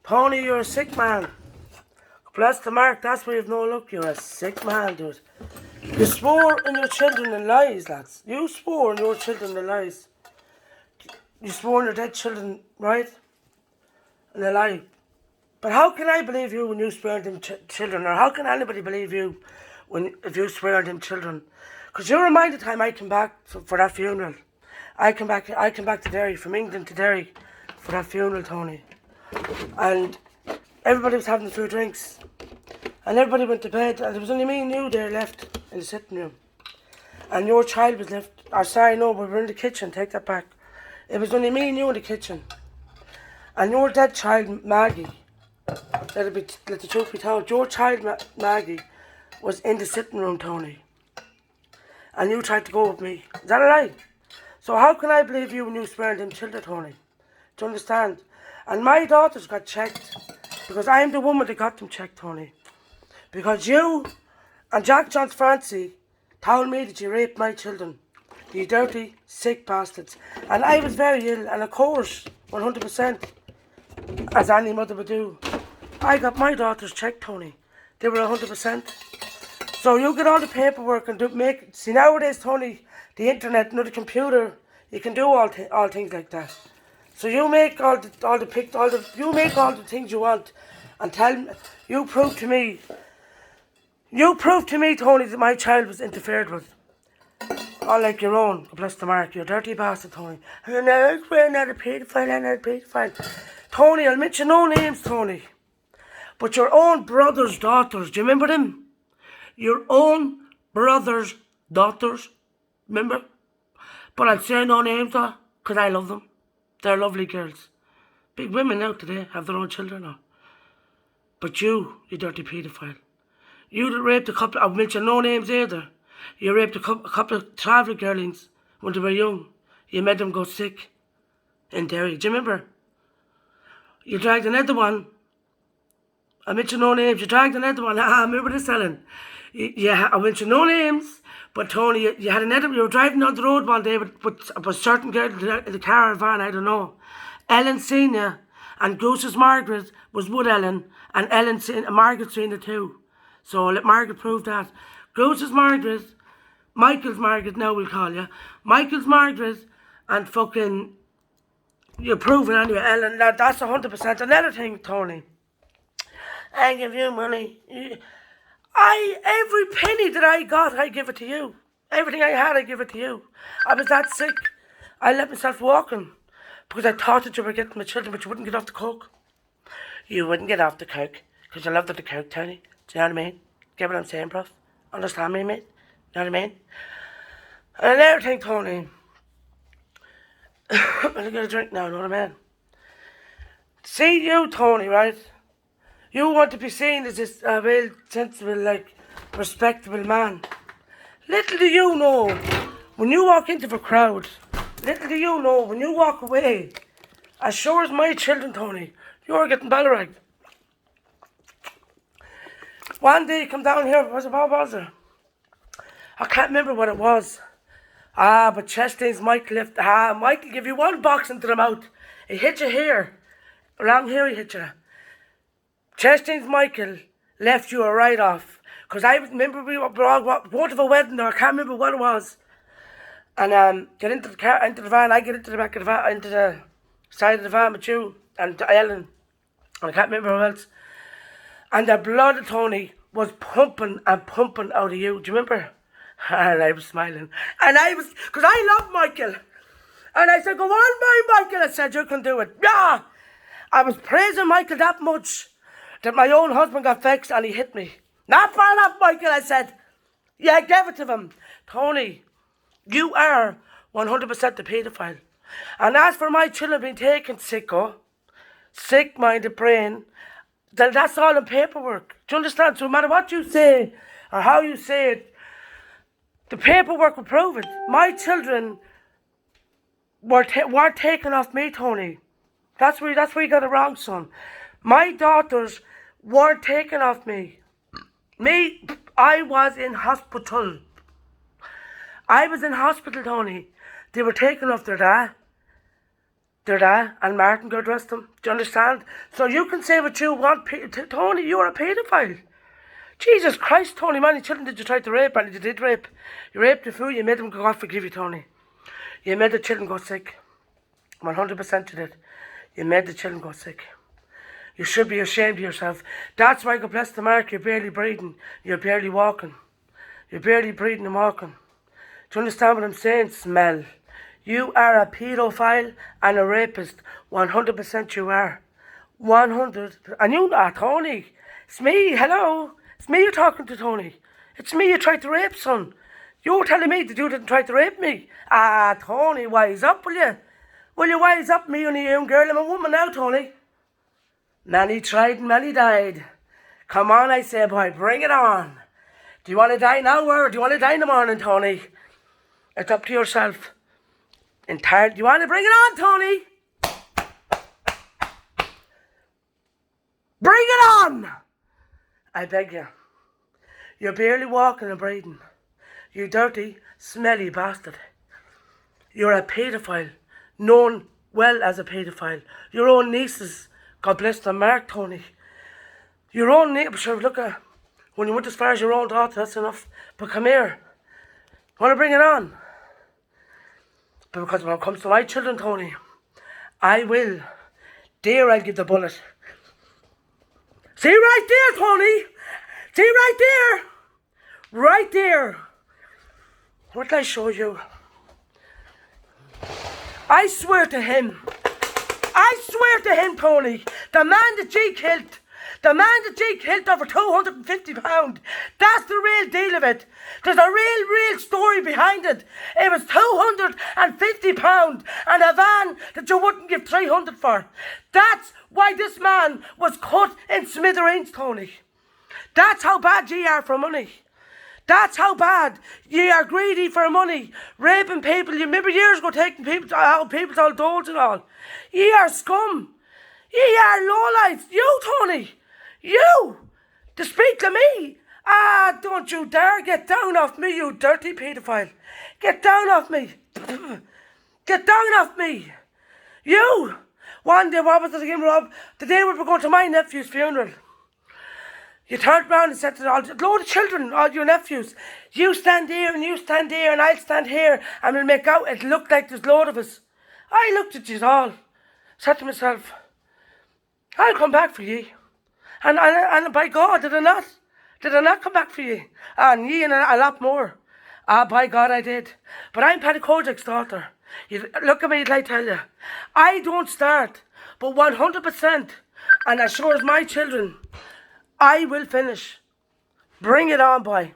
Tony, you're a sick man. Bless the mark, that's why you've no luck. You're a sick man, dude. You swore in your children in lies, lads. You swore in your children in lies. You swore in your dead children, right? In a lie. But how can I believe you when you swear in them children? Or how can anybody believe you if you swear in them children? Because you remind the time I came back for that funeral. I came back to Derry, from England to Derry, for that funeral, Tony. And everybody was having a few drinks. And everybody went to bed. And there was only me and you there left in the sitting room. And your child was left. Or sorry, no, we were in the kitchen. Take that back. It was only me and you in the kitchen. And your dead child, Maggie, let the truth be told, your child, Maggie, was in the sitting room, Tony. And you tried to go with me. Is that a lie? So how can I believe you when you swear in them children, Tony? Do you understand? And my daughters got checked. Because I'm the woman that got them checked, Tony. Because you and Jack John's Francie told me that you raped my children. You dirty, sick bastards. And I was very ill, and of course, 100%, as any mother would do, I got my daughters checked, Tony. They were 100%. So you get all the paperwork and see nowadays, Tony, the internet, the computer, you can do all things like that. So you make all the things you want, and you prove to me, Tony, that my child was interfered with. All like your own. Bless the mark. You dirty bastard, Tony. You're not a pedophile. Tony, I'll mention no names, Tony. But your own brother's daughters, do you remember them? Your own brother's daughters, remember? But I'll say no names, though, because I love them. They're lovely girls. Big women now today have their own children now. But you dirty paedophile. You that raped a couple, I'll mention no names either. You raped a couple of travelling girlings when they were young. You made them go sick in Derry. Do you remember? You dragged another one. I mention no names. You dragged another one. I remember this, Ellen. Yeah, I mention no names. But Tony, you had another. You were driving on the road one day with a certain girl in the caravan. I don't know. Ellen Senior and Goose's Margaret was with Ellen, and Margaret Senior too. So let Margaret prove that. Goose's Margaret, Michael's Margaret. Now we'll call you Michael's Margaret, and fucking you prove it anyway, Ellen. That's 100%. Another thing, Tony. I give you money. Every penny that I got, I give it to you. Everything I had, I give it to you. I was that sick. I let myself walking because I thought that you were getting my children, but you wouldn't get off the coke. You wouldn't get off the coke because you loved the coke, Tony. Do you know what I mean? Get what I'm saying, bruv? Understand me, mate? You know what I mean? And another thing, Tony. I'm going to get a drink now, you know what I mean? See you, Tony, right? You want to be seen as this real sensible, respectable man. Little do you know, when you walk into a crowd, little do you know, when you walk away, as sure as my children, Tony, you're getting balleragged. One day you come down here, what was it? I can't remember what it was. But Chastain's Michael left. Michael give you one box into the mouth. He hit you here. Around here he hit you. Chastain's Michael left you a write-off. Because I remember we were going to a wedding, or I can't remember what it was. And get into the car, into the van. I get into the back of the van, into the side of the van with you and Ellen. And I can't remember who else. And the blood of Tony was pumping and pumping out of you. Do you remember? And I was smiling. And because I love Michael. And I said, go on, boy, Michael. I said, you can do it. Yeah. I was praising Michael that much that my own husband got vexed and he hit me. Not far enough, Michael, I said. Yeah, I gave it to him. Tony, you are 100% the paedophile. And as for my children being taken sick-minded brain, that's all in paperwork. Do you understand? So no matter what you say or how you say it, the paperwork will prove it. My children were taken off me, Tony. That's where you got it wrong, son. My daughters weren't taken off me. I was in hospital. I was in hospital, Tony. They were taken off their dad. They're that, and Martin got arrested them. Do you understand? So you can say what you want, Tony, you're a paedophile. Jesus Christ, Tony, how many children did you try to rape? And you did rape. You raped the fool, you made them go, God forgive you, Tony. You made the children go sick. 100% you did. You made the children go sick. You should be ashamed of yourself. That's why, God bless the mark, you're barely breathing. You're barely walking. You're barely breathing and walking. Do you understand what I'm saying? Smell. You are a paedophile and a rapist. 100% you are. 100. And you are, Tony. It's me. Hello. It's me you're talking to, Tony. It's me you tried to rape, son. You're telling me that you didn't try to rape me. Tony, wise up, will you? Will you wise up? Me only a young girl. I'm a woman now, Tony. Many tried and many died. Come on, I say, boy, bring it on. Do you want to die now or do you want to die in the morning, Tony? It's up to yourself. Do you want to bring it on, Tony? Bring it on! I beg you. You're barely walking and breathing. You dirty, smelly bastard. You're a paedophile, known well as a paedophile. Your own nieces, God bless them, Mark, Tony. Your own neighbour, sure, look at, when you went as far as your own daughter, that's enough. But come here. Want to bring it on? But because when it comes to my children, Tony, I will. There I'll give the bullet. See right there, Tony? See right there? Right there. What did I show you? I swear to him. I swear to him, Tony. The man that G killed. The man that G killed over £250. That's the real deal of it. There's a real story behind it. It was £250 and a van that you wouldn't give 300 for. That's why this man was cut in smithereens, Tony. That's how bad you are for money. That's how bad you are greedy for money. Raping people. You remember years ago taking people's all dolls and all. You are scum. You are lowlights. You, Tony. You. To speak to me. Don't you dare get down off me, you dirty paedophile. Get down off me. Get down off me. You. One day, what was it again, Rob? The day we were going to my nephew's funeral. You turned round and said to all, a load of children, all your nephews, you stand here and you stand here and I'll stand here and we'll make out it look like there's a load of us. I looked at you all, said to myself, I'll come back for ye. And by God, did I not? Did I not come back for ye? And ye and a lot more. By God I did. But I'm Paddy Kojak's daughter. You look at me, I tell you. I don't start, but 100%, and as sure as my children, I will finish. Bring it on, boy.